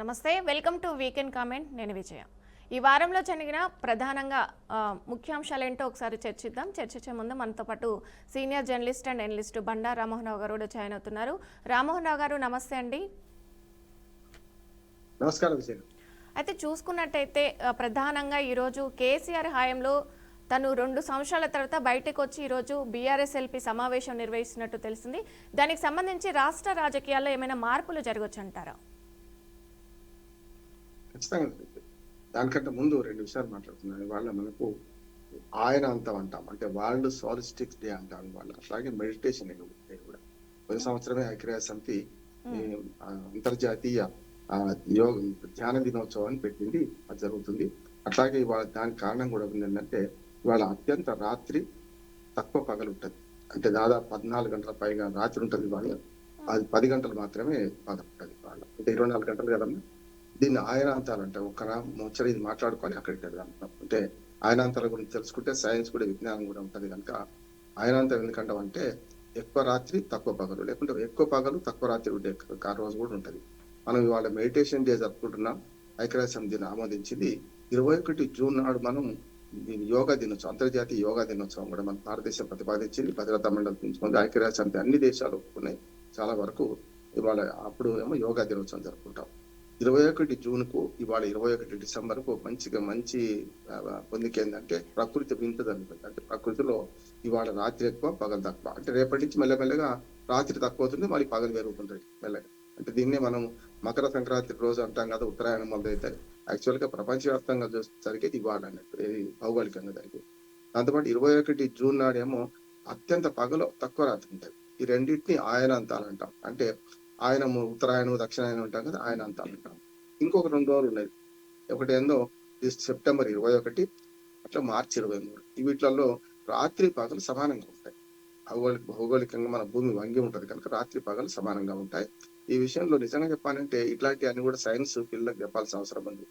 నమస్తే, welcome to weekend comment. నేను విజయ. ఈ వారంలో జరిగిన ప్రధానంగా ముఖ్యాంశాలేంటో ఒకసారి చర్చిద్దాం. చర్చించే ముందు మనతో పాటు సీనియర్ జర్నలిస్ట్ అండ్ ఎనలిస్ట్ బండా రామ్మోహన్ రావు గారు కూడా జాయిన్ అవుతున్నారు. రామ్మోహన్ రావు గారు నమస్తే అండి. నమస్కారం విజయ. అయితే చూసుకున్నట్టయితే ప్రధానంగా ఈరోజు కేసీఆర్ హయాంలో తను 2 సంవత్సరాల తర్వాత బయటకు వచ్చి ఈరోజు బీఆర్ఎస్ఎల్పీ సమావేశం నిర్వహిస్తున్నట్టు తెలిసింది. దానికి సంబంధించి రాష్ట్ర రాజకీయాల్లో ఏమైనా మార్పులు జరగవచ్చు అంటారా? ఖచ్చితంగా. దానికంటే ముందు 2 విషయాలు మాట్లాడుతున్నాను. వాళ్ళ మనకు ఆయన అంతం అంటాం, అంటే వరల్డ్ సాలిస్టిక్స్ డే అంటాం వాళ్ళు. అట్లాగే మెడిటేషన్ డే కూడా ప్రతి సంవత్సరమే ఐక్యరాజ్య సమితి అంతర్జాతీయ యోగ ధ్యాన దినోత్సవాన్ని పెట్టింది. అది జరుగుతుంది. అట్లాగే ఇవాళ దానికి కారణం కూడా ఏంటంటే ఇవాళ అత్యంత రాత్రి తక్కువ పగలు ఉంటుంది. అంటే దాదాపు 14 గంటల పైగా రాత్రి ఉంటుంది. ఇవాళ అది 10 గంటలు మాత్రమే పగలు ఉంటుంది. వాళ్ళ అంటే 24 గంటలు కదమ్మా. దీన్ని ఆయనాంతాలు అంటే ఒక ముచ్చట ఇది మాట్లాడుకొని అక్కడికి వెళ్దాం. అంటే ఆయనాంతాల గురించి తెలుసుకుంటే సైన్స్ కూడా విజ్ఞానం కూడా ఉంటుంది కనుక ఆయనాంతం ఎందుకంటాం అంటే ఎక్కువ రాత్రి తక్కువ పగలు, లేకుంటే ఎక్కువ పగలు తక్కువ రాత్రి ఉండే ఆ రోజు కూడా ఉంటుంది. మనం ఇవాళ మెడిటేషన్ డే జరుపుకుంటున్నాం. ఐక్యరాజ్య సమితిని ఆమోదించింది. 21 జూన్ నాడు మనం యోగా దినోత్సవం, అంతర్జాతీయ యోగా దినోత్సవం కూడా మన భారతదేశం ప్రతిపాదించింది. భద్రతా మండలి పెంచుకుంది. ఐక్యరాజ్య సమితి అన్ని దేశాలు ఒప్పుకున్నాయి చాలా వరకు. ఇవాళ అప్పుడు ఏమో యోగా దినోత్సవం జరుపుకుంటాం. 21 జూన్కు ఇవాళ 21 డిసెంబర్కు మంచి పొందిక ఏంటంటే ప్రకృతి వింత జరుగుతుంది. అంటే ప్రకృతిలో ఇవాళ రాత్రి ఎక్కువ పగలు తక్కువ. అంటే రేపటి నుంచి మెల్లమెల్లగా రాత్రి తక్కువ అవుతుంది, మళ్ళీ పగలు పెరుగుతుంటాయి మెల్లగా. అంటే దీన్నే మనం మకర సంక్రాంతి రోజు అంటాం కదా, ఉత్తరాయణం మొదలైతే. యాక్చువల్ గా ప్రపంచవ్యాప్తంగా చూసరికి ఇవాళ అన్నట్టు ఇది భౌగోళికంగా జరిగింది. దాంతోపాటు 21 జూన్ నాడేమో అత్యంత పగలు తక్కువ రాత్రి ఉంటుంది. ఈ రెండింటిని ఆయనాంతాలు అంటాం. అంటే ఆయన ఉత్తరాయణం దక్షిణాయనం ఉంటాం కదా, ఆయన అంతాలు అంటాం. ఇంకొక 2 రోజులు ఉన్నాయి. ఒకటి ఏందో సెప్టెంబర్ 21, అట్లా మార్చి 23. వీటిలలో రాత్రి పగలు సమానంగా ఉంటాయి. భౌగోళికంగా మన భూమి వంగి ఉంటది కనుక రాత్రి పగలు సమానంగా ఉంటాయి. ఈ విషయంలో నిజంగా చెప్పాలంటే ఇట్లాంటివన్నీ కూడా సైన్స్ పిల్లలకు చెప్పాల్సిన అవసరం ఉంది.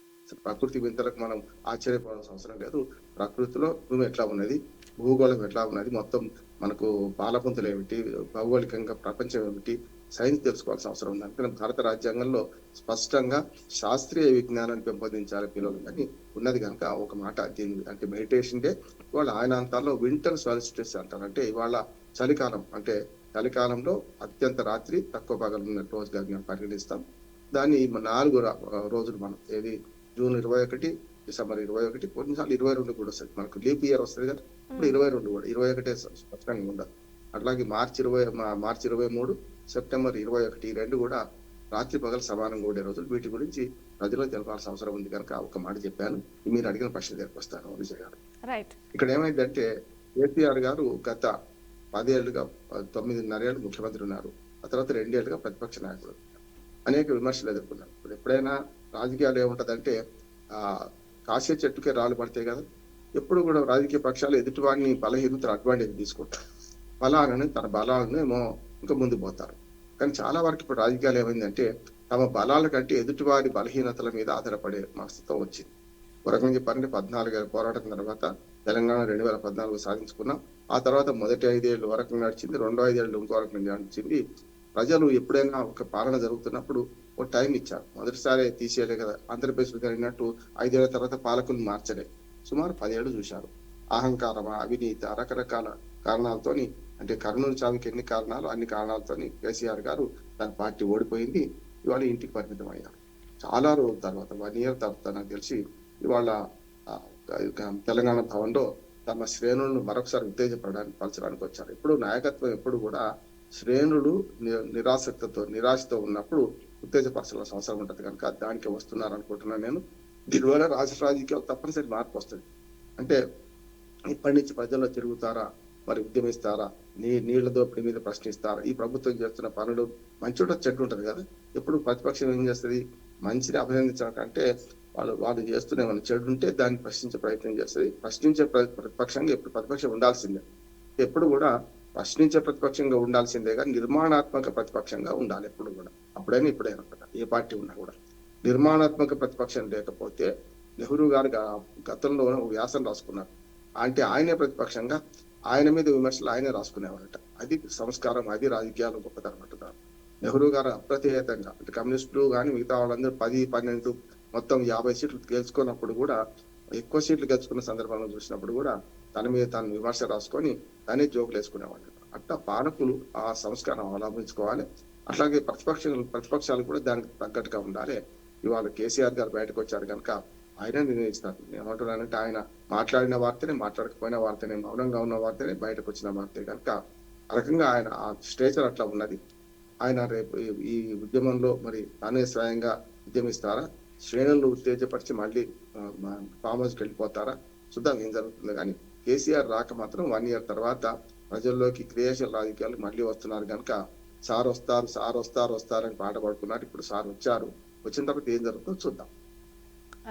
ప్రకృతి వింతలకు మనం ఆశ్చర్యపోవాల్సిన అవసరం లేదు. ప్రకృతిలో భూమి ఎట్లా ఉన్నది, భూగోళం ఎట్లా ఉన్నది, మొత్తం మనకు పాలపుంతలు ఏమిటి, భౌగోళికంగా ప్రపంచం ఏమిటి, సైన్స్ తెలుసుకోవాల్సిన అవసరం ఉంది. అందుకని భారత రాజ్యాంగంలో స్పష్టంగా శాస్త్రీయ విజ్ఞానాన్ని పెంపొందించాలి పిల్లలు అని ఉన్నది కనుక ఒక మాట దీని అంటే మెడిటేషన్ డే. ఇవాళ ఆయనాంతాల్లో వింటర్ సాలిస్టిస్ అంటారు. అంటే ఇవాళ చలికాలం, అంటే చలికాలంలో అత్యంత రాత్రి తక్కువ పగలున్న రోజుగా మేము పరిగణిస్తాం. దాన్ని 4 రోజులు మనం ఏది జూన్ 21, డిసెంబర్ 21, కొన్నిసార్లు 22 కూడా వస్తుంది. మనకు లీప్ ఇయర్ వస్తుంది కదా, ఇప్పుడు 22 కూడా 21 స్పష్టంగా ఉండదు. అట్లాగే మార్చి 23, సెప్టెంబర్ 21 ఈ 2 కూడా రాత్రి పగలు సమానంగా ఉండే రోజులు. వీటి గురించి ప్రజలకు తెలపాల్సిన అవసరం ఉంది కనుక ఒక మాట చెప్పాను. మీరు అడిగిన ప్రశ్న దగ్గరికి వస్తాను విజయ్ గారు. ఇక్కడ ఏమైందంటే కేసీఆర్ గారు గత 10 ఏళ్లుగా 9.5 ఏళ్ళు ముఖ్యమంత్రి ఉన్నారు. ఆ తర్వాత 2 ఏళ్లుగా ప్రతిపక్ష నాయకుడు. అనేక విమర్శలు ఎదుర్కొన్నారు. ఇప్పుడు ఎప్పుడైనా రాజకీయాలు ఏముంటదంటే కాసే చెట్టుకే రాళ్ళు పడతాయి కదా. ఎప్పుడు కూడా రాజకీయ పక్షాలు ఎదుటివాడిని బలహీనతను అడ్వాంటేజ్ తీసుకుంటారు. బలాలను తన బలాలను ఏమో ఇంకా ముందు పోతారు. కానీ చాలా వరకు ఇప్పుడు రాజకీయాలు ఏమైందంటే తమ బలాల కంటే ఎదుటివారి బలహీనతల మీద ఆధారపడే మనస్తత్వం వచ్చింది. ఒక రకంగా చెప్పారంటే 14 ఏళ్ళ పోరాటం తర్వాత తెలంగాణ 2014 సాధించుకున్నాం. ఆ తర్వాత మొదటి 5 ఏళ్ళు వరకు నడిచింది, రెండో 5 ఏళ్ళు ఇంకో వరకు నడిచింది. ప్రజలు ఎప్పుడైనా ఒక పాలన జరుగుతున్నప్పుడు ఒక టైం ఇచ్చారు. మొదటిసారి తీసేయలే కదా, ఆంధ్రప్రదేశ్లో జరిగినట్టు 5 ఏళ్ల తర్వాత పాలకులు మార్చలే. సుమారు 10 ఏళ్ళు చూశారు. అహంకారమా, అవినీతి, రకరకాల కారణాలతోని, అంటే కర్నూలు చావుకి ఎన్ని కారణాలు అన్ని కారణాలతోని కేసీఆర్ గారు తన పార్టీ ఓడిపోయింది. ఇవాళ ఇంటికి పరిమితం అయ్యారు. చాలా రోజుల తర్వాత 1 ఇయర్ తర్వాత నాకు తెలిసి ఇవాళ తెలంగాణ భవన్లో తమ శ్రేణులను మరొకసారి ఉత్తేజపరచడానికి వచ్చారు. ఇప్పుడు నాయకత్వం ఎప్పుడు కూడా శ్రేణులు నిరాశతో ఉన్నప్పుడు ఉత్తేజపరచాల్సిన అవసరం ఉంటుంది కనుక దానికి వస్తున్నారు అనుకుంటున్నాను నేను. దీనివల్ల రాష్ట్ర రాజకీయాలు తప్పనిసరి మార్పు వస్తుంది. అంటే ఇప్పటి నుంచి ప్రజల్లో తిరుగుతారా, మరి ఉద్యమిస్తారా, నీళ్ల దోపిడీ మీద ప్రశ్నిస్తారా, ఈ ప్రభుత్వం చేస్తున్న పనులు మంచి ఉంటుంది చెడ్డు ఉంటుంది కదా. ఎప్పుడు ప్రతిపక్షం ఏం చేస్తుంది, మంచిని అభినందించాలంటే వాళ్ళు చేస్తున్న ఏమైనా చెడు ఉంటే దాన్ని ప్రశ్నించే ప్రయత్నం చేస్తుంది. ప్రశ్నించే ప్రతిపక్షంగా ఎప్పుడు ప్రతిపక్షం ఉండాల్సిందే. ఎప్పుడు కూడా ప్రశ్నించే ప్రతిపక్షంగా ఉండాల్సిందే కానీ నిర్మాణాత్మక ప్రతిపక్షంగా ఉండాలి ఎప్పుడు కూడా. అప్పుడైనా ఇప్పుడైనా ఏ పార్టీ ఉన్నా కూడా నిర్మాణాత్మక ప్రతిపక్షం లేకపోతే నెహ్రూ గారు గతంలో వ్యాసం రాసుకున్నారు. అంటే ఆయనే ప్రతిపక్షంగా ఆయన మీద విమర్శలు ఆయనే రాసుకునేవారట. అది సంస్కారం, అది రాజకీయాలు గొప్పతనం అంటున్నారు. నెహ్రూ గారు అప్రతిహతంగా అంటే కమ్యూనిస్టులు కానీ మిగతా వాళ్ళందరూ 10, 12 మొత్తం 50 సీట్లు గెలుచుకున్నప్పుడు కూడా ఎక్కువ సీట్లు గెలుచుకున్న సందర్భంలో చూసినప్పుడు కూడా తన మీద తాను విమర్శ రాసుకొని తనే జోకులు వేసుకునేవాళ్ళు. అట్లా పాలకులు ఆ సంస్కారం అవలంబించుకోవాలి. అట్లాగే ప్రతిపక్షాలు కూడా దానికి తగ్గట్టుగా ఉండాలి. ఇవాళ కేసీఆర్ గారు బయటకు వచ్చారు కనుక ఆయన నిర్ణయిస్తారు. ఏమంటున్నానంటే ఆయన మాట్లాడిన వార్తనే, మాట్లాడకపోయిన వార్తనే, మౌనంగా ఉన్న వార్తనే, బయటకు వచ్చిన వార్తే కనుక ఆ రకంగా ఆయన ఆ స్టేచర్ అట్లా ఉన్నది. ఆయన రేపు ఈ ఉద్యమంలో మరి తానే స్వయంగా ఉద్యమిస్తారా, శ్రేణులను ఉత్తేజపరిచి మళ్ళీ ఫామ్ హౌస్కి వెళ్ళిపోతారా చూద్దాం ఏం జరుగుతుంది. కానీ కేసీఆర్ రాక మాత్రం 1 year తర్వాత ప్రజల్లోకి క్రియాశీల రాజకీయాలు మళ్ళీ వస్తున్నారు కనుక సార్ వస్తారని పాట పాడుకున్నారు. ఇప్పుడు సార్ వచ్చారు. వచ్చిన తర్వాత ఏం జరుగుతుందో చూద్దాం.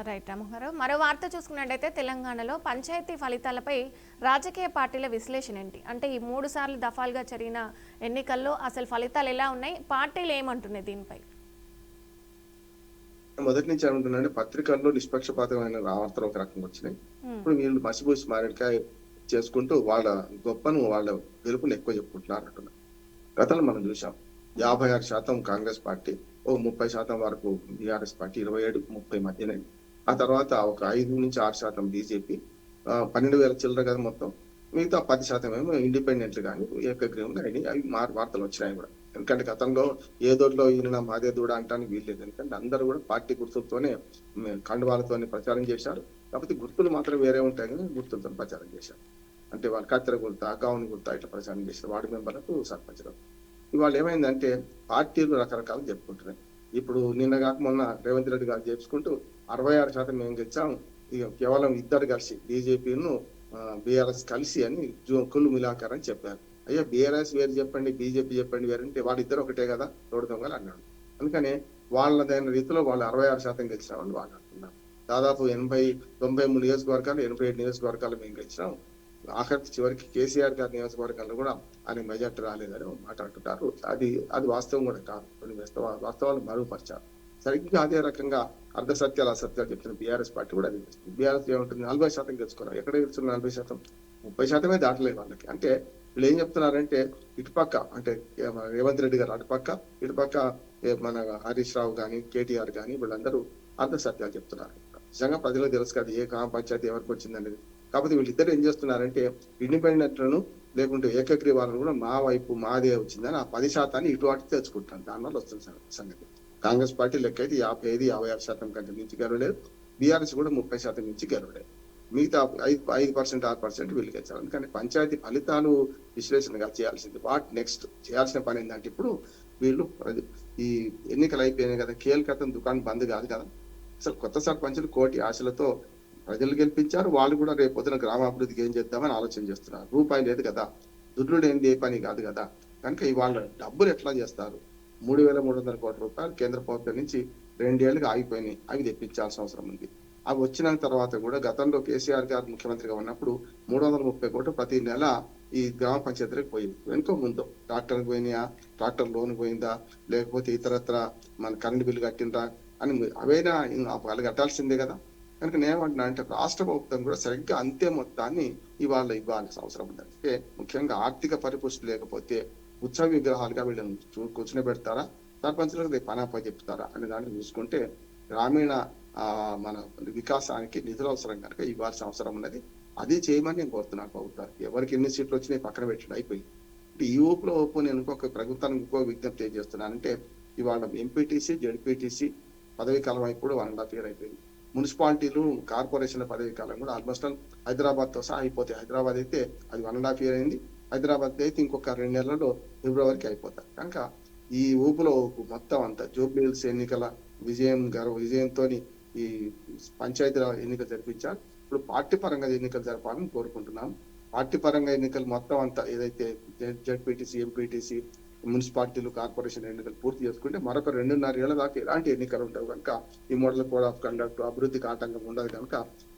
రైట్ రామోహన్. మరో వార్త చూసుకున్నట్టయితే తెలంగాణలో పంచాయతీ ఫలితాలపై రాజకీయ పార్టీల విశ్లేషణ ఏంటి? అంటే ఈ 3 సార్లు దఫాలుగా జరిగిన ఎన్నికల్లో అసలు ఫలితాలు ఎలా ఉన్నాయి, పార్టీలు ఏమంటున్నాయి దీనిపై? మొదటి నుంచి ఏమంటున్నారంటే పత్రికల్లో నిష్పక్షపాతమైన వార్తలు ఒక రకంగా వచ్చినాయి. ఇప్పుడు వీళ్ళు మసిబూసి మారేడుకాయ చేసుకుంటూ వాళ్ళ గొప్పను, వాళ్ళ గెలుపుని ఎక్కువ చెప్పుకుంటున్నారు అంటున్నారు. గతంలో మనం చూసాం 56% కాంగ్రెస్ పార్టీ, 30% వరకు బీఆర్ఎస్ పార్టీ, 27-30 మధ్యనే. ఆ తర్వాత ఒక 5-6% బీజేపీ, 12,000 చిల్లర కదా మొత్తం. మిగతా 10% ఏమో ఇండిపెండెంట్లు కానీ ఏకగ్రీవంగా అయినాయి. అవి వార్తలు వచ్చినాయి కూడా. ఎందుకంటే గతంలో ఏ దొడ్లో ఈయన మాదే దూడ అంటానికి వీల్లేదు. ఎందుకంటే అందరూ కూడా పార్టీ గుర్తులతోనే కండువాలతోనే ప్రచారం చేశారు. కాకపోతే గుర్తులు మాత్రం వేరే ఉంటాయి కానీ గుర్తులతో ప్రచారం చేశారు. అంటే వాళ్ళు కత్తెర గుర్తా, గౌన్ గుర్తా ఇట్లా ప్రచారం చేశారు వార్డు మెంబర్లకు, సర్పంచ్లకు. ఇవాళ ఏమైందంటే పార్టీలు రకరకాలు చెప్పుకుంటున్నాయి. ఇప్పుడు నిన్న కాక మొన్న రేవంత్ రెడ్డి గారు చెప్పుకుంటూ 66% మేము గెలిచాం, ఇక కేవలం ఇద్దరు కలిసి బీజేపీను బీఆర్ఎస్ కలిసి అని కుళ్ళు మిలాకార్ అని చెప్పారు. అయ్యా బీఆర్ఎస్ వేరు చెప్పండి, బీజేపీ చెప్పండి వేరంటే వాళ్ళిద్దరు ఒకటే కదా తోడు దొంగలు అన్నాడు. అందుకనే వాళ్ళదైన రీతిలో వాళ్ళు 66% గెలిచినామని వాళ్ళు అంటున్నారు. దాదాపు 93 నియోజకవర్గాలు, 87 నియోజకవర్గాలు మేము గెలిచినాం. ఆఖరికి చివరికి కేసీఆర్ గారి నియోజకవర్గాల్లో కూడా ఆయన మెజార్టీ రాలేదని మాట్లాడుతుంటారు. అది వాస్తవం కూడా కాదు. కొన్ని వాస్తవాలు మరుగుపరిచారు. సరిగ్గా అదే రకంగా అర్ధ సత్యాలు అసత్యాలు చెప్తున్న బీఆర్ఎస్ పార్టీ కూడా అది చేస్తుంది. బీఆర్ఎస్ ఏమంటుంది 40% గెలుచుకున్నారు. ఎక్కడ గెలుచుకున్నారు 40%? 30% దాటలేదు వాళ్ళకి. అంటే వీళ్ళు ఏం చెప్తున్నారంటే ఇటుపక్క అంటే రేవంత్ రెడ్డి గారు అటుపక్క, ఇటుపక్క మన హరీష్ రావు కానీ, కేటీఆర్ కానీ వీళ్ళందరూ అర్ధ సత్యాలు చెప్తున్నారు. నిజంగా ప్రజలకు తెలుసు కదా ఏ గ్రామ పంచాయతీ ఎవరికి వచ్చిందనేది. కాకపోతే వీళ్ళిద్దరు ఏం చేస్తున్నారంటే ఇండిపెండెంట్లను లేకుంటే ఏకగ్రీవాలను కూడా మా వైపు మాదే వచ్చిందని ఆ 10% ఇటు అటు తెచ్చుకుంటారు. దానివల్ల వస్తుంది సంగతి. కాంగ్రెస్ పార్టీ లెక్క అయితే 55-56% కంటే మించి గెలవలేదు. బీఆర్ఎస్ కూడా 30% నుంచి గెలవలేదు. మిగతా 5%, 6% వీళ్ళు గెలిచారు. అందుకని పంచాయతీ ఫలితాలు విశ్లేషణగా చేయాల్సింది. వాట్ నెక్స్ట్ చేయాల్సిన పని ఏంటంటే ఇప్పుడు వీళ్ళు ఈ ఎన్నికలు అయిపోయినాయి కదా, కేల్కతం దుకాణం బంద్ కాదు కదా. అసలు కొత్త సర్పంచులు కోటి ఆశలతో ప్రజలు గెలిపించారు. వాళ్ళు కూడా రేపు పొద్దున గ్రామాభివృద్ధికి ఏం చేద్దామని ఆలోచన చేస్తున్నారు. రూపాయి లేదు కదా, దుడ్లు లేని ఏ పని కాదు కదా. కనుక ఇవాళ డబ్బులు ఎట్లా చేస్తారు? 3,300 కోట్ల రూపాయలు కేంద్ర ప్రభుత్వం నుంచి 2 ఏళ్లుగా ఆగిపోయినాయి. అవి తెప్పించాల్సిన అవసరం ఉంది. అవి వచ్చిన తర్వాత కూడా గతంలో కేసీఆర్ గారు ముఖ్యమంత్రిగా ఉన్నప్పుడు 330 కోట్లు ప్రతి నెల ఈ గ్రామ పంచాయతీలకు పోయింది. వెనుక ముందు ట్రాక్టర్కి పోయినాయా, ట్రాక్టర్ లోన్ పోయిందా, లేకపోతే ఇతరత్ర మన కరెంట్ బిల్లు కట్టిందా అని అవైనా వాళ్ళు కట్టాల్సిందే కదా. కనుక నేనేమంటున్నా అంటే రాష్ట్ర ప్రభుత్వం కూడా సరిగ్గా అంతే మొత్తాన్ని ఇవ్వాల్సిన అవసరం ఉంది. అంటే ముఖ్యంగా ఆర్థిక పరిపుష్టి లేకపోతే ఉత్సవ విగ్రహాలుగా వీళ్ళని కూర్చుని పెడతారా, సర్పంచులకు రేపు పని చెప్తారా అనే దాన్ని చూసుకుంటే గ్రామీణ మన వికాసానికి నిధులు అవసరం కనుక ఇవ్వాల్సిన అవసరం ఉన్నది. అది చేయమని నేను కోరుతున్నాను ప్రభుత్వానికి. ఎవరికి ఎన్ని సీట్లు వచ్చినాయి పక్కన పెట్టడం అయిపోయింది. ఈ ఊపులో నేను ప్రభుత్వానికి ఇంకో విజ్ఞప్తి చేస్తున్నానంటే ఇవాళ ఎంపీటీసీ, జెడ్పీటీసీ పదవీ కాలం అయిపోయి 1.5 year అయిపోయింది. మున్సిపాలిటీలు, కార్పొరేషన్ల పదవీ కాలం కూడా ఆల్మోస్ట్ హైదరాబాద్ తో సహా అయిపోతాయి. హైదరాబాద్ అయితే అది 1.5 year అయింది. హైదరాబాద్ అయితే ఇంకొక 2 నెలల్లో ఫిబ్రవరికి అయిపోతాయి. కనుక ఈ ఊపులో మొత్తం అంతా జూబ్లీ హిల్స్ ఎన్నికల విజయంతో ఈ పంచాయతీల ఎన్నికలు జరిపించారు. ఇప్పుడు పార్టీ పరంగా ఎన్నికలు జరపాలని కోరుకుంటున్నాం. పార్టీ పరంగా ఎన్నికలు మొత్తం అంతా ఏదైతే జెడ్పీటీసీ, ఎంపీటీసీ, మున్సిపాలిటీలు, కార్పొరేషన్ ఎన్నికలు పూర్తి చేసుకుంటే మరొక 2.5 ఏళ్ల దాకా ఎలాంటి ఎన్నికలు ఉంటావు కనుక ఈ మోడల్ కోడ్ ఆఫ్ కండక్ట్ అభివృద్ధికి ఆటంకం ఉండదు. కనుక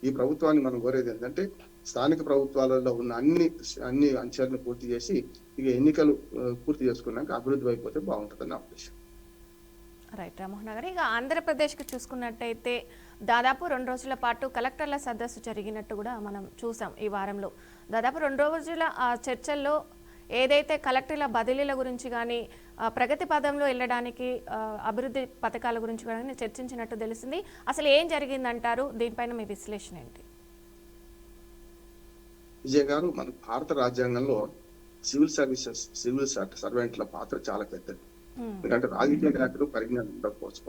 ఈ ప్రభుత్వాన్ని మనం కోరేది ఏంటంటే స్థానిక ప్రభుత్వాలలో ఉన్న అన్ని అంశాలను పూర్తి చేసి ఇక ఎన్నికలు పూర్తి చేసుకున్నాక అభివృద్ధి అయిపోతే బాగుంటుందని నా ఉద్దేశం. రైట్ రామ్మోహన్ గారు. ఇక ఆంధ్రప్రదేశ్కి చూసుకున్నట్టయితే దాదాపు 2 రోజుల పాటు కలెక్టర్ల సదస్సు జరిగినట్టు కూడా మనం చూసాం. ఈ వారంలో దాదాపు 2 రోజుల ఆ చర్చల్లో ఏదైతే కలెక్టర్ల బదిలీల గురించి కానీ ప్రగతి పదంలో వెళ్ళడానికి అభివృద్ధి పథకాల గురించి కానీ చర్చించినట్టు తెలిసింది. అసలు ఏం జరిగిందంటారు? దీనిపైన మీ విశ్లేషణ ఏంటి? విజయ్ గారు, మన భారత రాజ్యాంగంలో సివిల్ సర్వెంట్ల పాత్ర చాలా పెద్దది. ఎందుకంటే రాజకీయ నాయకులు పరిజ్ఞానం ఉండకపోవచ్చు.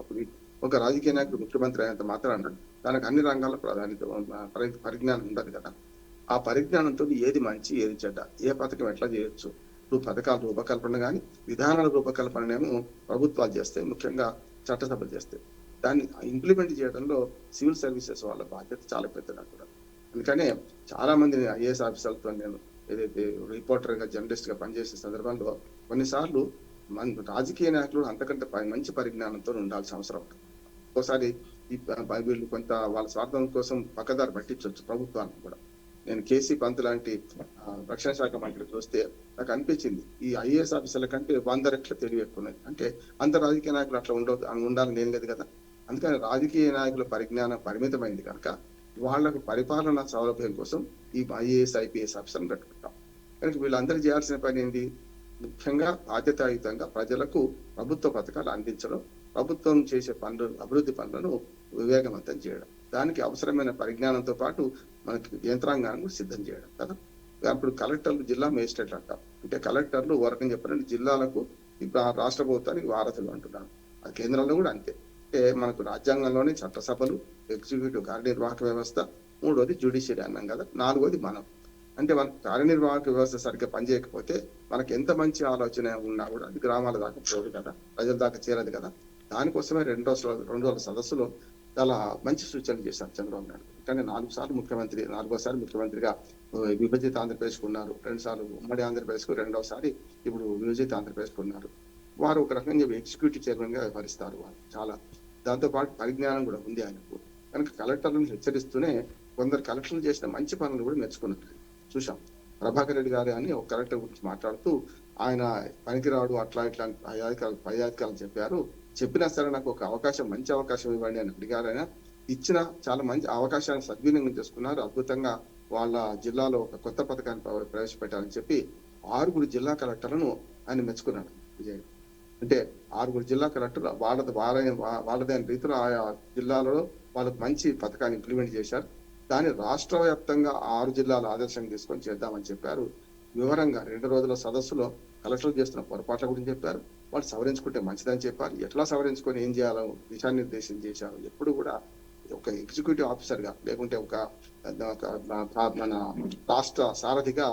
ఒక రాజకీయ నాయకుడు ముఖ్యమంత్రి అయినంత మాత్రాన తనకు అన్ని రంగాల్లో పరిజ్ఞానం ఉండదు కదా. ఆ పరిజ్ఞానంతో ఏది మంచి ఏది చెడ్డ, ఏ పథకం ఎట్లా చేయొచ్చు, పథకాల రూపకల్పన కానీ విధానాల రూపకల్పననేమో ప్రభుత్వాలు చేస్తాయి, ముఖ్యంగా చట్టసభలు చేస్తాయి. దాన్ని ఇంప్లిమెంట్ చేయడంలో సివిల్ సర్వీసెస్ వాళ్ళ బాధ్యత చాలా పెద్దది కూడా. అందుకనే చాలా మంది ఐఏఎస్ ఆఫీసర్లతో నేను ఏదైతే రిపోర్టర్ గా జర్నలిస్ట్ గా పనిచేసే సందర్భంలో కొన్నిసార్లు మన రాజకీయ నాయకులు అంతకంటే మంచి పరిజ్ఞానంతో ఉండాల్సిన అవసరం ఉంటుంది. ఒకసారి ఈ వీళ్ళు కొంత వాళ్ళ స్వార్థం కోసం పక్కదారి పట్టించవచ్చు ప్రభుత్వాన్ని కూడా. నేను కేసీ పంత్ లాంటి రక్షణ శాఖ మంత్రి చూస్తే నాకు అనిపించింది, ఈ ఐఏఎస్ ఆఫీసర్ల కంటే 100 రెట్ల తెలివి ఎక్కువ ఉన్నది. అంటే అంత రాజకీయ నాయకులు అట్లా ఉండాలని నేను లేదు కదా. అందుకని రాజకీయ నాయకుల పరిజ్ఞానం పరిమితమైంది కనుక వాళ్ళకు పరిపాలన సౌలభ్యం కోసం ఈ ఐఏఎస్ ఐపీఎస్ ఆఫీసర్ని పెట్టుకుంటాం. కనుక వీళ్ళందరూ చేయాల్సిన పని ఏంటి? ముఖ్యంగా బాధ్యతాయుతంగా ప్రజలకు ప్రభుత్వ పథకాలు అందించడం, ప్రభుత్వం చేసే పనులు అభివృద్ధి పనులను వివేగవంతం చేయడం, దానికి అవసరమైన పరిజ్ఞానంతో పాటు మనకి యంత్రాంగాన్ని సిద్ధం చేయడం కదా. అప్పుడు కలెక్టర్లు జిల్లా మేజిస్ట్రేట్లు అంటాం. అంటే కలెక్టర్లు వరకని చెప్పారంటే జిల్లాలకు ఇప్పుడు రాష్ట్ర ప్రభుత్వానికి వారసులు అంటున్నాను. ఆ కేంద్రంలో కూడా అంతే. అంటే మనకు రాజ్యాంగంలోని చట్టసభలు, ఎగ్జిక్యూటివ్ కార్యనిర్వాహక వ్యవస్థ, మూడోది జ్యుడిషియరీ అన్నాం కదా, నాలుగోది మనం. అంటే మనకు కార్యనిర్వాహక వ్యవస్థ సరిగ్గా పనిచేయకపోతే మనకి ఎంత మంచి ఆలోచన ఉన్నా కూడా అది గ్రామాల దాకా పోదు కదా, ప్రజల దాకా చేరదు కదా. దానికోసమే రెండు రోజుల సదస్సులో చాలా మంచి సూచనలు చేశారు చంద్రబాబు నాయుడు. కానీ 4సారి ముఖ్యమంత్రిగా విభజిత ఆంధ్రప్రదేశ్కు ఉన్నారు, 2 సార్లు ఉమ్మడి ఆంధ్రప్రదేశ్కు, 2వసారి ఇప్పుడు విభజిత ఆంధ్రప్రదేశ్కు ఉన్నారు. వారు ఒక రకంగా ఎగ్జిక్యూటివ్ చైర్మన్ గా వ్యవహరిస్తారు. వారు చాలా దాంతో పాటు పరిజ్ఞానం కూడా ఉంది ఆయనకు. కనుక కలెక్టర్లను హెచ్చరిస్తూనే కొందరు కలెక్టర్లు చేసిన మంచి పనులు కూడా మెచ్చుకున్నట్టు చూసాం. ప్రభాకర్ రెడ్డి గారు అని ఒక కలెక్టర్ గురించి మాట్లాడుతూ ఆయన పనికిరాడు అట్లా ఇట్లా పై అధికారులు చెప్పారు. చెప్పినా సరే నాకు ఒక మంచి అవకాశం ఇవ్వండి అని అడిగారు. ఆయన ఇచ్చిన చాలా మంచి అవకాశాన్ని సద్వినియోగం చేసుకున్నారు. అద్భుతంగా వాళ్ళ జిల్లాలో ఒక కొత్త పథకాన్ని ప్రవేశపెట్టాలని చెప్పి 6 జిల్లా కలెక్టర్లను ఆయన మెచ్చుకున్నాడు విజయ్. అంటే 6 జిల్లా కలెక్టర్లు వాళ్ళదైన రీతిలో ఆయా జిల్లాలలో వాళ్ళకు మంచి పథకాన్ని ఇంప్లిమెంట్ చేశారు. దాన్ని రాష్ట్ర వ్యాప్తంగా 6 జిల్లాల ఆదర్శంగా తీసుకొని చేద్దామని చెప్పారు. వివరంగా 2 రోజుల సదస్సులో కలెక్టర్లు చేస్తున్న పొరపాట్ల గురించి చెప్పారు. వాళ్ళు సవరించుకుంటే మంచిదని చెప్పారు. ఎట్లా సవరించుకొని ఏం చేయాలో దిశానిర్దేశం చేశారు. ఎప్పుడు కూడా ఒక ఎగ్జిక్యూటివ్ ఆఫీసర్ గా లేకుంటే ఒక మన రాష్ట్ర సారథిగా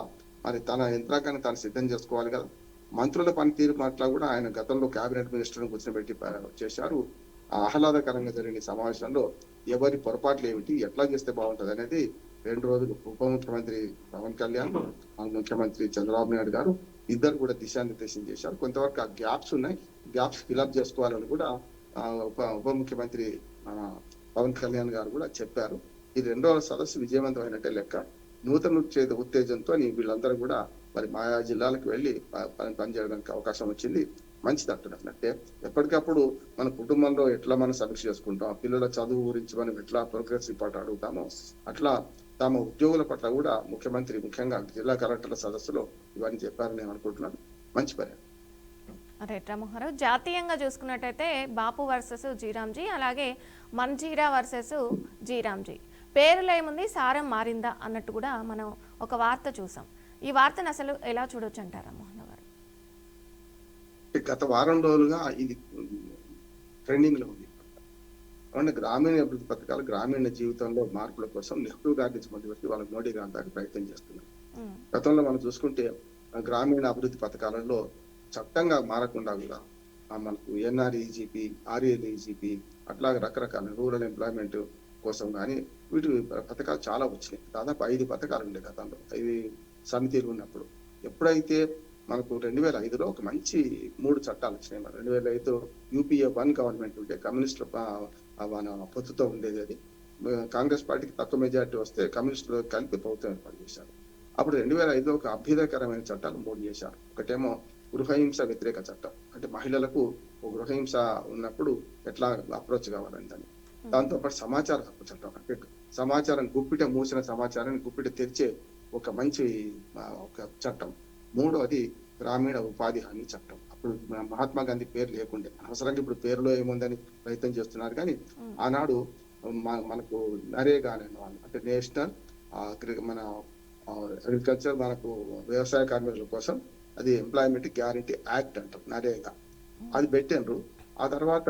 మరి తన యంత్రాంగాన్ని తాను సిద్ధం చేసుకోవాలి కదా. మంత్రుల పనితీరు పట్ల కూడా ఆయన గతంలో కేబినెట్ మినిస్టర్ను కూర్చోబెట్టి చేశారు. ఆహ్లాదకరంగా జరిగిన సమావేశంలో ఎవరి పొరపాట్లు ఏమిటి, ఎట్లా చేస్తే బాగుంటది అనేది 2 రోజులు ఉప ముఖ్యమంత్రి పవన్ కళ్యాణ్, ముఖ్యమంత్రి చంద్రబాబు నాయుడు గారు ఇద్దరు కూడా దిశానిర్దేశం చేశారు. కొంతవరకు ఆ గ్యాప్స్ ఉన్నాయి, గ్యాప్స్ ఫిల్అప్ చేసుకోవాలని కూడా ఉప ముఖ్యమంత్రి పవన్ కళ్యాణ్ గారు కూడా చెప్పారు. ఈ 2 రోజుల సదస్సు విజయవంతమైనట్టే లెక్క. నూతన ఉత్తేజంతో వీళ్ళందరూ కూడా మరి ఆయా జిల్లాలకు వెళ్ళి పనిచేయడానికి అవకాశం వచ్చింది. మంచిది అంటున్నారు. అంటే ఎప్పటికప్పుడు మన కుటుంబంలో ఎట్లా మనం సమీక్ష చేసుకుంటాం, పిల్లల చదువు గురించి మనం ఎట్లా ప్రోగ్రెస్ రిపోర్ట్ అడుగుతామో అట్లా తమ ఉద్యోగుల పట్ల కూడా ముఖ్యమంత్రి ముఖ్యంగా జిల్లా కలెక్టర్ల సదస్సులో ఇవన్నీ చెప్పారని నేను అనుకుంటున్నాను. మంచి పని. రైట్ రామ్మోహన్, జాతీయంగా చూసుకున్నట్టయితే బాపు వర్సెస్ జీరాంజీ, అలాగే మంజీరా వర్సెస్ జీరాంజీ, పేరులో ఏముంది సారం మారిందా అన్నట్టు కూడా మనం ఒక వార్త చూసాం. ఈ వార్తను అసలు ఎలా చూడొచ్చు అంటారా మోహన్ గారు? గత వారం రోజులుగా ఇది ట్రెండింగ్ లో ఉంది. అంటే గ్రామీణ అభివృద్ధి పథకాలు గ్రామీణ జీవితంలో మార్పుల కోసం నెహ్రూ గారి నుంచి మొదలుపెట్టి వాళ్ళ మోడీ గారి దాకా ప్రయత్నం చేస్తున్నారు. గతంలో మనం చూసుకుంటే గ్రామీణ అభివృద్ధి పథకాలలో చట్టంగా మారకుండా కూడా మనకు ఎన్ఆర్ఈజీపీ, ఆర్ఏఈజీపీ అట్లాగే రకరకాల రూరల్ ఎంప్లాయ్మెంట్ కోసం కానీ వీటి పథకాలు చాలా వచ్చినాయి. దాదాపు 5 పథకాలు ఉండే గతంలో, 5 సమితిలు ఉన్నప్పుడు. ఎప్పుడైతే మనకు 2005లో ఒక మంచి 3 చట్టాలు వచ్చినాయి. 2005 UPA 1 గవర్నమెంట్ ఉంటే కమ్యూనిస్టుల మన పొత్తుతో ఉండేది. అది కాంగ్రెస్ పార్టీకి తక్కువ మెజారిటీ వస్తే కమ్యూనిస్టులు కలిపి ప్రభుత్వం ఏర్పాటు చేశారు. అప్పుడు 2005లో ఒక అభ్యుదయకరమైన చట్టాలు 3 చేశారు. ఒకటేమో గృహహింస వ్యతిరేక చట్టం, అంటే మహిళలకు గృహహింస ఉన్నప్పుడు ఎట్లా అప్రోచ్ కావాలని దాన్ని. దాంతోపాటు సమాచార హక్కు చట్టం, అంటే సమాచారం గుప్పిట మూసిన సమాచారాన్ని గుప్పిట తెరిచే ఒక మంచి ఒక చట్టం. మూడవది గ్రామీణ ఉపాధి హామీ చట్టం. అప్పుడు మహాత్మా గాంధీ పేరు లేకుండే, అవసరంగా ఇప్పుడు పేరులో ఏముందని ప్రయత్నం చేస్తున్నారు కానీ ఆనాడు మనకు నరేగా అనే వాళ్ళు, అంటే నేషనల్ మన అగ్రికల్చర్, మనకు వ్యవసాయ కార్మికుల కోసం అది ఎంప్లాయ్మెంట్ గ్యారంటీ యాక్ట్ అంటారు, నరేగా. అది పెట్టిండ్రు. ఆ తర్వాత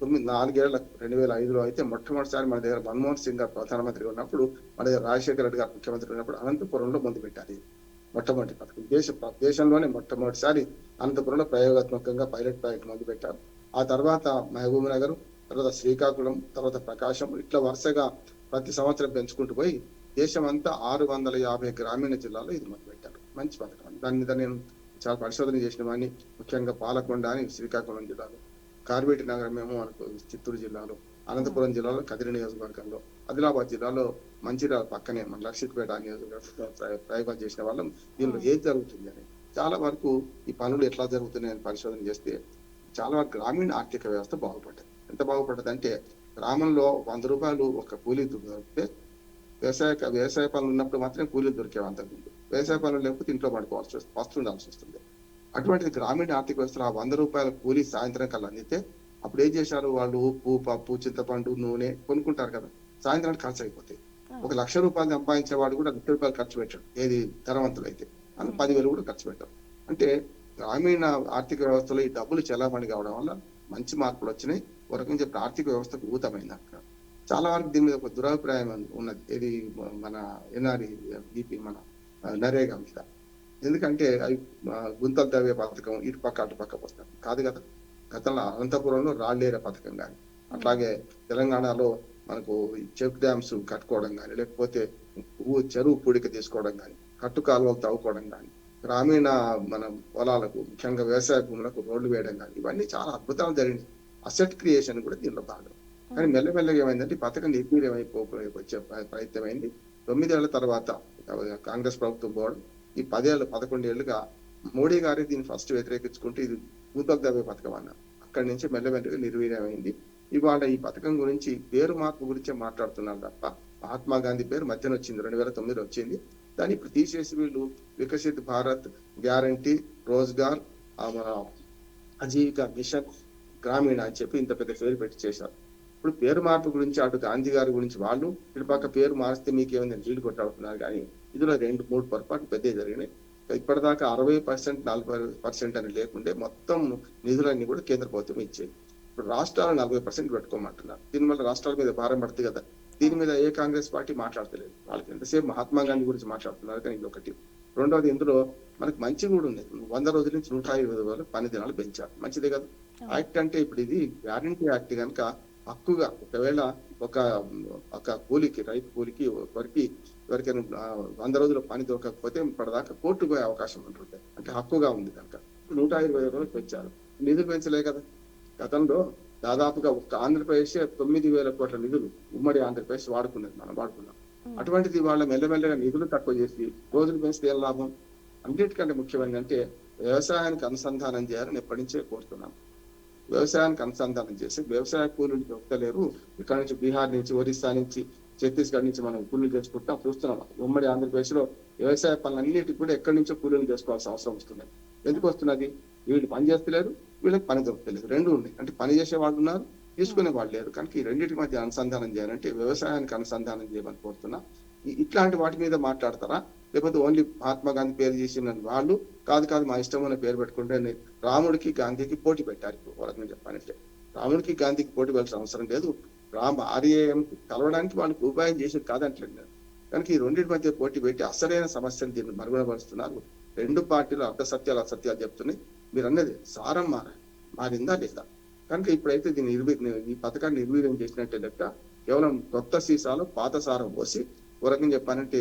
4 ఏళ్ల 2005లో అయితే మొట్టమొదటిసారి మన దగ్గర మన్మోహన్ సింగ్ గారు ప్రధానమంత్రి ఉన్నప్పుడు, మన దగ్గర రాజశేఖర రెడ్డి గారు ముఖ్యమంత్రి ఉన్నప్పుడు అనంతపురంలో మొదలు పెట్టారు మొట్టమొదటి పథకం. దేశంలోనే మొట్టమొదటిసారి అనంతపురంలో ప్రయోగాత్మకంగా పైలట్ ప్రాజెక్ట్ మొదలు పెట్టారు. ఆ తర్వాత మహబూబ్ నగర్, తర్వాత శ్రీకాకుళం, తర్వాత ప్రకాశం, ఇట్లా వరుసగా ప్రతి సంవత్సరం పెంచుకుంటూ పోయి దేశం అంతా 650 గ్రామీణ జిల్లాలో ఇది మొదలు పెట్టారు. మంచి పథకం. దాని మీద నేను చాలా పరిశోధన చేసిన వాడిని. ముఖ్యంగా పాలకొండ అని శ్రీకాకుళం జిల్లాలో, కార్వేటి నగరం ఏమో మనకు చిత్తూరు జిల్లాలో, అనంతపురం జిల్లాలో కదిరి నియోజకవర్గంలో, ఆదిలాబాద్ జిల్లాలో మంచిర్యాల పక్కనే మన లక్షిత్పేట నియోజకవర్గంలో ప్రయోగాలు చేసిన వాళ్ళం. దీనిలో ఏం జరుగుతుంది అని చాలా వరకు ఈ పనులు ఎట్లా జరుగుతున్నాయని పరిశోధన చేస్తే చాలా వరకు గ్రామీణ ఆర్థిక వ్యవస్థ బాగుపడ్డది. ఎంత బాగుపడ్డది అంటే, గ్రామంలో 100 రూపాయలు ఒక కూలీ దొరికితే, వ్యవసాయ పనులు ఉన్నప్పుడు మాత్రమే కూలీలు దొరికేవి. అంతకుముందు వ్యవసాయ పనులు లేకపోతే ఇంట్లో పడుకోవాల్సి వస్తుంది, వస్తుండాల్సి వస్తుంది. అటువంటిది గ్రామీణ ఆర్థిక వ్యవస్థలో 100 రూపాయల కూలీ సాయంత్రం కల్లా అందితే అప్పుడు ఏం చేశారు వాళ్ళు, ఉప్పు, పప్పు, చింతపండు, నూనె కొనుక్కుంటారు కదా, సాయంత్రానికి ఖర్చు అయిపోతాయి. 1 లక్ష రూపాయలు సంపాదించే వాడు కూడా 2 రూపాయలు ఖర్చు పెట్టాడు, ఏది ధనవంతులు అయితే. అందులో 10,000 కూడా ఖర్చు పెట్టారు. అంటే గ్రామీణ ఆర్థిక వ్యవస్థలో ఈ డబ్బులు చెలామణి కావడం వల్ల మంచి మార్పులు వచ్చినాయి. ఒక రకంగా చెప్పిన ఆర్థిక వ్యవస్థకు ఊతమైంది అక్కడ. చాలా వరకు దీని మీద ఒక దురభిప్రాయం ఉన్నది, ఇది మన ఎన్ఆర్ఈ ఈపీ మన నరేగా మీద. ఎందుకంటే అవి గుంతలు తవ్వే పథకం, ఇటు పక్క అటు పక్క వస్తాం కాదు కదా. గతంలో అనంతపురంలో రాళ్ళేరే పథకం కానీ, అట్లాగే తెలంగాణలో మనకు చెక్ డ్యామ్స్ కట్టుకోవడం కానీ, లేకపోతే చెరువు పూడిక తీసుకోవడం కానీ, కట్టు కాలువలు తవ్వుకోవడం కానీ, గ్రామీణ మన పొలాలకు ముఖ్యంగా వ్యవసాయ భూములకు రోడ్లు వేయడం కానీ, ఇవన్నీ చాలా అద్భుతాలు జరిగినాయి. అసెట్ క్రియేషన్ కూడా దీనిలో భాగం. కానీ మెల్లమెల్లగా ఏమైందంటే ఈ పథకం వచ్చే ప్రయత్నం అయింది. 9 ఏళ్ల తర్వాత కాంగ్రెస్ ప్రభుత్వం పోవడం, ఈ 11 ఏళ్లుగా మోడీ గారి దీన్ని ఫస్ట్ వ్యతిరేకించుకుంటూ ఇది భూతలు తవ్వే పథకం అన్నారు. అక్కడి నుంచి మెల్లమెల్లగా నిర్వీర్యమైంది. ఇవాళ ఈ పథకం గురించి పేరు మార్పు గురించే మాట్లాడుతున్నారు తప్ప, మహాత్మా గాంధీ పేరు మధ్యన వచ్చింది, 2009 వచ్చింది. దాన్ని ఇప్పుడు తీసేసి వీళ్ళు వికసిత్ భారత్ గ్యారంటీ రోజ్గార్ మన ఆజీవిక మిషన్ గ్రామీణ అని చెప్పి ఇంత పెద్ద పేరు పెట్టి చేశారు. ఇప్పుడు పేరు మార్పు గురించి అటు గాంధీ గారి గురించి వాళ్ళు, ఇటు పక్క పేరు మారిస్తే మీకేమైందని వీళ్ళు కొట్టాడుతున్నారు. కానీ ఇందులో 2-3 పొరపాటు పెద్దవి జరిగినాయి. ఇప్పటిదాకా 60%, 40% అని లేకుండే మొత్తం నిధులన్నీ కూడా కేంద్ర ప్రభుత్వం ఇచ్చేది. ఇప్పుడు రాష్ట్రాలు 40% పెట్టుకోమంటున్నారు. దీనివల్ల రాష్ట్రాల మీద భారం పడుతుంది కదా. దీని మీద ఏ కాంగ్రెస్ పార్టీ మాట్లాడతలేదు. వాళ్ళకి ఎంతసేపు మహాత్మా గాంధీ గురించి మాట్లాడుతున్నారు కానీ ఇది ఒకటి. రెండవది, ఇందులో మనకు మంచి కూడా ఉంది. 100 రోజుల నుంచి 120 పని దినాలు పెంచారు, మంచిదే కదా. యాక్ట్ అంటే ఇప్పుడు ఇది గ్యారంటీ యాక్ట్ కనుక హక్కుగా, ఒకవేళ ఒక కూలికి, రైతు కూలికి ఎవరికైనా 100 రోజుల పని దొరకకపోతే ఇప్పటిదాకా కోర్టు పోయే అవకాశం ఉంటుంది. అంటే హక్కుగా ఉంది కనుక 120 రోజులు పెంచారు. నిధులు పెంచలే కదా. గతంలో దాదాపుగా ఒక ఆంధ్రప్రదేశ్ 9,000 కోట్ల నిధులు ఉమ్మడి ఆంధ్రప్రదేశ్ మనం వాడుకున్నాం. అటువంటిది వాళ్ళ మెల్లమెల్లగా నిధులు తక్కువ చేసి రోజులు పెంచితే ఏం లాభం? అన్నిటికంటే ముఖ్యమైనది అంటే వ్యవసాయానికి అనుసంధానం చేయాలని ఎప్పటి నుంచే కోరుతున్నాం. వ్యవసాయానికి అనుసంధానం చేసి వ్యవసాయ కూలీలు దొరకలేరు. ఇక్కడ నుంచి బీహార్ నుంచి, ఒరిస్సా నుంచి, ఛత్తీస్గఢ్ నుంచి మనం కూలీలు తెచ్చుకుంటాం చూస్తున్నాం. ఉమ్మడి ఆంధ్రప్రదేశ్ లో వ్యవసాయ పనులన్నిటికీ కూడా ఎక్కడి నుంచో కూలీలు చేసుకోవాల్సిన అవసరం వస్తుంది. ఎందుకు వస్తున్నది? వీళ్ళు పని చేస్తలేరు, వీళ్ళకి పని దొరకలేదు. రెండు ఉన్నాయి. అంటే పని చేసే వాళ్ళు ఉన్నారు, తీసుకునే వాళ్ళు లేరు. కనుక ఈ రెండింటి మధ్య అనుసంధానం చేయాలంటే వ్యవసాయానికి అనుసంధానం చేయమని కోరుతున్నా. ఇట్లాంటి వాటి మీద మాట్లాడతారా? లేకపోతే ఓన్లీ మహాత్మా గాంధీ పేరు చేసిన వాళ్ళు కాదు మా ఇష్టం అనే పేరు పెట్టుకుంటే రాముడికి గాంధీకి పోటీ పెట్టారు. వాళ్ళకి చెప్పానంటే రాముడికి గాంధీకి పోటీ పెట్టాల్సిన అవసరం లేదు. ఆర్ఏఎం కలవడానికి వాళ్ళకి ఉపాయం చేసేది కాదంటలేదు నేను. కనుక ఈ రెండింటి మధ్య పోటీ పెట్టి అసలైన సమస్యను దీన్ని మరుగునపరుస్తున్నారు. 2 పార్టీలు అసత్యాలు చెప్తున్నాయి. మీరు అన్నది సారం మారిందా లేదా? కనుక ఇప్పుడైతే ఈ పథకాన్ని నిర్వీర్యం చేసినట్టే లెక్క. కేవలం కొత్త సీసాలో పాత సారం పోసి ఒక రకంగా చెప్పానంటే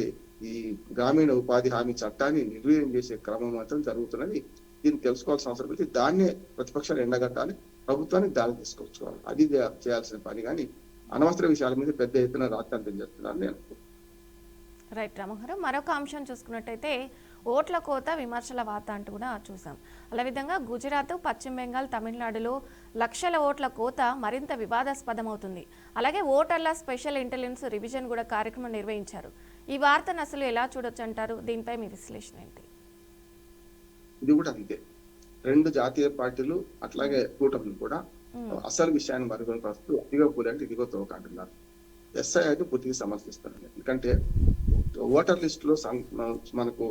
ఈ గ్రామీణ ఉపాధి హామీ చట్టాన్ని నిర్వీర్యం చేసే క్రమం మాత్రం జరుగుతున్నది. దీన్ని తెలుసుకోవాల్సిన అవసరం ఉంది. దాన్నే ప్రతిపక్షాలు ఎండగట్టాలి, ప్రభుత్వానికి దారి తీసుకొచ్చుకోవాలి. అది చేయాల్సిన పని. కానీ అనవసర విషయాల మీద పెద్ద ఎత్తున రాద్ధాంతం చేస్తున్నాను నేను. రైట్ రామగారు, మరొక అంశం చూసుకున్నట్టయితే ఓట్ల కోత విమర్శల వార్త అంటూ కూడా చూసాం. అదేవిధంగా గుజరాత్, పశ్చిమ బెంగాల్, తమిళనాడులో లక్షల ఓట్ల కోత మరింత వివాదాస్పదమవుతుంది. అలాగే ఓటర్ల స్పెషల్ ఇంటెలిజెన్స్ రివిజన్ కూడా కార్యక్రమం నిర్వహించారు. ఈ వార్తను అసలు ఎలా చూడొచ్చు అంటారు? దీనిపై మీ విశ్లేషణ ఏంటి? ఇది కూడా అంతే. 2 జాతీయ పార్టీలు అట్లాగే కూటమిలు కూడా అసలు విషయాన్ని మరుగున పరుస్తూ ఇదిగో పూరి అంటే ఇదిగో తోక అంటున్నారు. ఎస్ఐఆర్ని పూర్తిగా సమర్థిస్తున్నాను. ఎందుకంటే ఓటర్ లిస్ట్ లో మనకు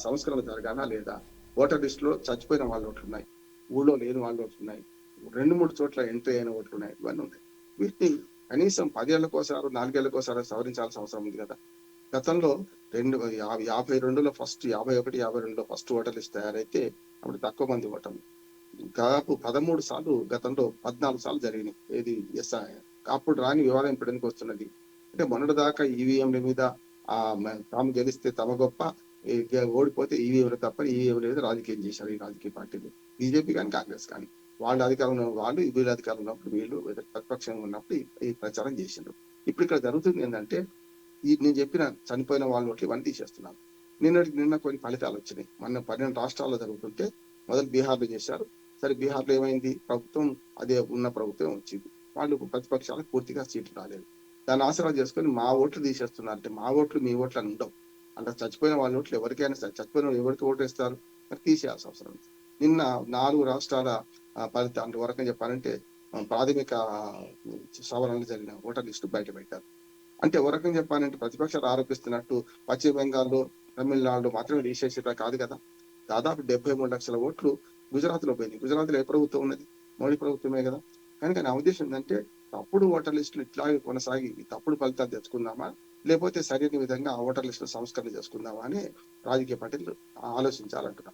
సంస్కరణ జరగాలా లేదా, ఓటర్ లిస్ట్ లో చచ్చిపోయిన వాళ్ళు ఓట్లు ఉన్నాయి, ఊళ్ళో లేని వాళ్ళు ఓట్లు ఉన్నాయి, 2-3 చోట్ల ఎంట్రీ అయిన ఓట్లు ఉన్నాయి, ఇవన్నీ ఉన్నాయి. వీటిని కనీసం 10 ఏళ్లకోసారి 4 ఏళ్లకోసారి సవరించాల్సిన అవసరం ఉంది కదా. గతంలో 52లో ఫస్ట్ 51, 52లో ఫస్ట్ ఓటర్ లిస్ట్ తయారైతే అప్పుడు తక్కువ మంది ఓటర్లు, దాదాపు 13 సార్లు గతంలో 14 సార్లు జరిగినాయి. ఏది ఎస్ఐ అప్పుడు రాని వివాదం ఇప్పుడు ఎందుకు వస్తున్నది అంటే, మొన్నటి దాకా ఈవీఎంల మీద తాము గెలిస్తే తమ గొప్ప, ఓడిపోతే ఈవీఎంలు తప్ప ఈవీఎం లేదు రాజకీయం చేశారు ఈ రాజకీయ పార్టీలు, బీజేపీ కానీ కాంగ్రెస్ కానీ. వాళ్ళ అధికారంలో వాళ్ళు, వీళ్ళ అధికారంలో ఉన్నప్పుడు వీళ్ళు, ప్రతిపక్షంగా ఉన్నప్పుడు ఈ ప్రచారం చేసిండ్రు. ఇప్పుడు ఇక్కడ జరుగుతుంది ఏంటంటే, నేను చెప్పిన చనిపోయిన వాళ్ళ ఓట్లు ఇవన్నీ తీసేస్తున్నారు. నిన్న కొన్ని ఫలితాలు వచ్చినాయి. మొన్న 12 రాష్ట్రాల్లో జరుగుతుంటే మొదలు బీహార్లో చేశారు. సరే బీహార్లో ఏమైంది, ప్రభుత్వం అదే ఉన్న ప్రభుత్వం వచ్చింది, వాళ్ళు ప్రతిపక్షాలకు పూర్తిగా సీట్లు రాలేదు. దాన్ని ఆసరా చేసుకొని మా ఓట్లు తీసేస్తున్నారు. అంటే మా ఓట్లు మీ ఓట్లు అని ఉండవు. అంటే చచ్చిపోయిన వాళ్ళ ఓట్లు ఎవరికైనా సరే, చచ్చిపోయిన వాళ్ళు ఎవరికి ఓటు వేస్తారు, మరి తీసేయాల్సిన అవసరం ఉంది. నిన్న 4 రాష్ట్రాల ఫలితాలు వరకు చెప్పాలంటే ప్రాథమిక సవరణలు జరిగిన ఓటర్ లిస్టు బయట పెట్టారు. అంటే ఒక రకంగా చెప్పాలంటే ప్రతిపక్షాలు ఆరోపిస్తున్నట్టు పశ్చిమ బెంగాల్లో, తమిళనాడులో మాత్రమే తీసేసేట కాదు కదా. దాదాపు 73 లక్షల ఓట్లు గుజరాత్ లో పోయినాయి. గుజరాత్ లో ఏ ప్రభుత్వం ఉన్నది, మోడీ ప్రభుత్వమే కదా. కనుక నా ఉద్దేశం ఏంటంటే, తప్పుడు ఓటర్ లిస్టులు ఇట్లాగే కొనసాగి తప్పుడు ఫలితాలు తెచ్చుకుందామా, లేకపోతే సరైన విధంగా ఆ ఓటర్ లిస్టులు సంస్కరణ చేసుకుందామా అని రాజకీయ పార్టీలు ఆలోచించాలంటున్నా.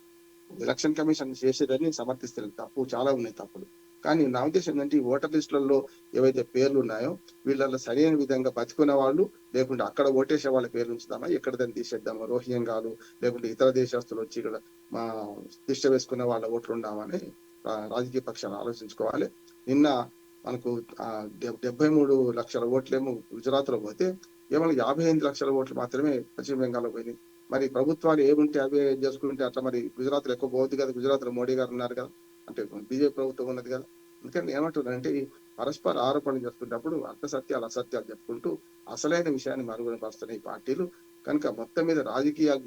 ఎలక్షన్ కమిషన్ చేసేదని సమర్థిస్తారు, తప్పు చాలా ఉన్నాయి తప్పులు. కానీ నా ఉద్దేశం ఏంటంటే, ఈ ఓటర్ లిస్టులలో ఏవైతే పేర్లు ఉన్నాయో వీళ్ళల్లో సరైన విధంగా బతుకున్న వాళ్ళు, లేకుంటే అక్కడ ఓటేసే వాళ్ళ పేర్లు ఉంచుదామా, ఎక్కడ దాన్ని తీసేద్దామా, రోహింగ్యాలు లేకుంటే ఇతర దేశస్తులు వచ్చి ఇక్కడ మా తిష్ట వేసుకున్న వాళ్ళ ఓట్లు ఉండామని రాజకీయ పక్షాలు ఆలోచించుకోవాలి. నిన్న మనకు 73 లక్షల ఓట్లేమో గుజరాత్ లో పోతే కేవలం 58 లక్షల ఓట్లు మాత్రమే పశ్చిమ బెంగాల్లో పోయినాయి. మరి ప్రభుత్వాలు ఏముంటే అవే చేసుకుంటే అట్లా మరి గుజరాత్ లో ఎక్కువ పోవద్దు కదా. గుజరాత్ లో మోడీ గారు ఉన్నారు కదా, అంటే బీజేపీ ప్రభుత్వం ఉన్నది కదా. అందుకని ఏమంటున్నారంటే, ఈ పరస్పర ఆరోపణలు చేసుకున్నప్పుడు అసత్యాలు చెప్పుకుంటూ అసలైన విషయాన్ని మరుగున పరుస్తున్న ఈ పార్టీలు. కనుక మొత్తం మీద రాజకీయాలు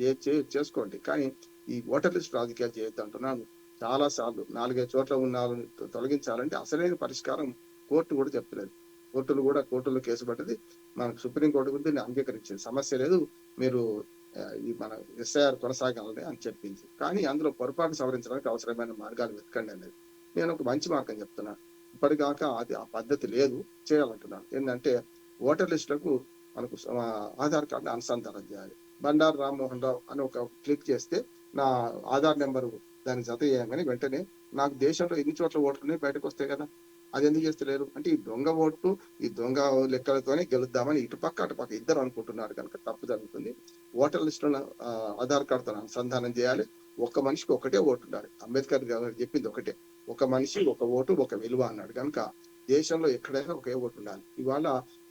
చేసుకోండి, కానీ ఈ ఓటర్ లిస్ట్ రాజకీయాలు చేయొద్దు అంటున్నాను. చాలా సార్లు 4-5 చోట్ల ఉన్న తొలగించాలంటే అసలైన పరిష్కారం కోర్టు కూడా చెప్తలేదు. కోర్టులో కేసు పడ్డది, మనకు సుప్రీంకోర్టు కూడా దీన్ని అంగీకరించింది, సమస్య లేదు, మీరు ఈ మన ఎస్ఐఆర్ కొనసాగాలని అని చెప్పింది. కానీ అందులో పొరపాటు సవరించడానికి అవసరమైన మార్గాలు వెతకండి అనేది నేను ఒక మంచి మార్గం చెప్తున్నాను. ఇప్పటిదాక అది ఆ పద్ధతి లేదు, చేయాలంటున్నాను. ఏంటంటే, ఓటర్ లిస్టులకు మనకు ఆధార్ కార్డు అనుసంధానం చేయాలి. బండారు రామ్మోహన్ రావు అని ఒక క్లిక్ చేస్తే నా ఆధార్ నెంబరు దానికి జత చేయగానే వెంటనే నాకు దేశంలో ఎన్ని చోట్ల ఓట్లున్నాయి బయటకు వస్తాయి కదా. అది ఎందుకు చేస్తలేరు అంటే, ఈ దొంగ ఓట్లు, ఈ దొంగ లెక్కలతోనే గెలుద్దామని అటుపక్క ఇద్దరు అనుకుంటున్నారు కనుక తప్పు జరుగుతుంది. ఓటర్ లిస్టులో ఆధార్ కార్డుతో అనుసంధానం చేయాలి. ఒక్క మనిషికి ఒకటే ఓటు ఉండాలి. అంబేద్కర్ గారు చెప్పింది ఒకటే, ఒక మనిషి ఒక ఓటు ఒక విలువ అన్నాడు. కనుక దేశంలో ఎక్కడైనా ఒకే ఓటు ఉండాలి. ఇవాళ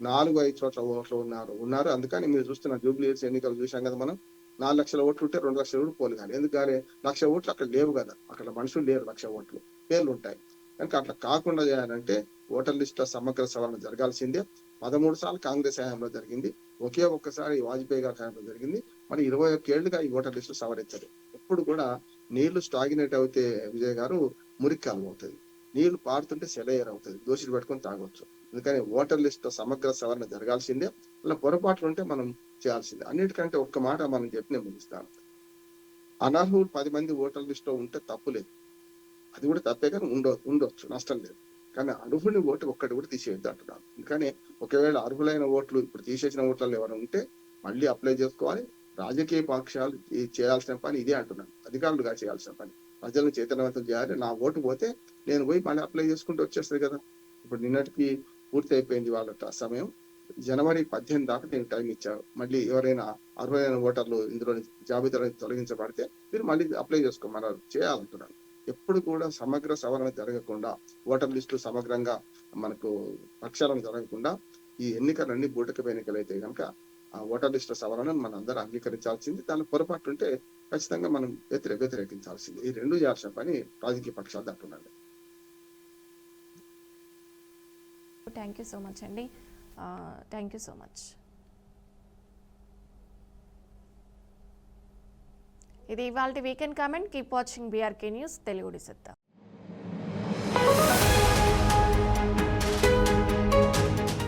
4-5 చోట్ల ఓట్లు ఉన్నారు. అందుకని మీరు చూస్తున్న జూబ్లీహిల్స్ ఎన్నికలు చూసాం కదా మనం. 4 లక్షల ఓట్లు ఉంటే 2 లక్షల ఓట్లు పోలు కానీ, ఎందుకని 1,00,000 ఓట్లు అక్కడ లేవు కదా. అక్కడ మనుషులు లేరు, 1,00,000 ఓట్లు పేర్లు ఉంటాయి. కనుక అట్లా కాకుండా చేయాలంటే ఓటర్ లిస్ట్ సమగ్ర సవరణ జరగాల్సిందే. 13 సార్లు కాంగ్రెస్ హయాంలో జరిగింది, ఒక్కసారి వాజ్పేయి గారి హయాంలో జరిగింది. మరి 21 ఏళ్లుగా ఈ ఓటర్ లిస్టు సవరించారు. ఎప్పుడు కూడా నీళ్లు స్టాగ్నేట్ అవుతే విజయ్ గారు మురికి కాలం అవుతుంది, నీళ్లు పారుతుంటే సెలయేర్ అవుతుంది, దోషులు పెట్టుకొని తాగొచ్చు. అందుకని ఓటర్ లిస్ట్ సమగ్ర సవరణ జరగాల్సిందే. అలా పొరపాట్లు ఉంటే మనం చేయాల్సిందే. అన్నిటికంటే ఒక్క మాట మనం చెప్పి నేను ముగిస్తాను. అనర్హులు 10 మంది ఓటర్ లిస్ట్ లో ఉంటే తప్పులేదు, అది కూడా తప్పే, కానీ ఉండొచ్చు, నష్టం లేదు. కానీ అర్హుని ఓటు ఒక్కటి కూడా తీసేయద్దు అంటున్నాను. అందుకని ఒకవేళ అర్హులైన ఓట్లు ఇప్పుడు తీసేసిన ఓట్లలో ఎవరైనా ఉంటే మళ్ళీ అప్లై చేసుకోవాలి. రాజకీయ పక్షాలు చేయాల్సిన పని ఇదే అంటున్నాను, అధికారులుగా చేయాల్సిన పని. ప్రజలను చైతన్యవంతం చేయాలి. నా ఓటు పోతే నేను పోయి మళ్ళీ అప్లై చేసుకుంటూ వచ్చేస్తుంది కదా. ఇప్పుడు నిన్నటికి పూర్తి అయిపోయింది వాళ్ళ సమయం. జనవరి 18 దాకా నేను టైం ఇచ్చాను. మళ్ళీ ఎవరైనా అర్హులైన ఓటర్లు ఇందులో జాబితాలో తొలగించబడితే మీరు మళ్ళీ అప్లై చేసుకోమన్నారు, చేయాలంటున్నాను. ఎప్పుడు కూడా సమగ్ర సవరణ జరగకుండా, ఓటర్ లిస్టు సమగ్రంగా మనకు ప్రక్షాళన జరగకుండా ఈ ఎన్నికలన్నీ బూటకపు ఎన్నికలు అయితే కనుక ఆ ఓటర్ లిస్టు సవరణను మనం అందరూ అంగీకరించాల్సింది. దాని పొరపాటు ఉంటే ఖచ్చితంగా మనం వ్యతిరేకించాల్సింది. ఈ రెండు చేయాల్సిన పని రాజకీయ పక్షాలు అంటున్నాను. థ్యాంక్ యూ సో మచ్ అండి. Thank you so much. ఇది ఇవాళ weekend comment. Keep watching BRK news Telugu డిసెత్తా.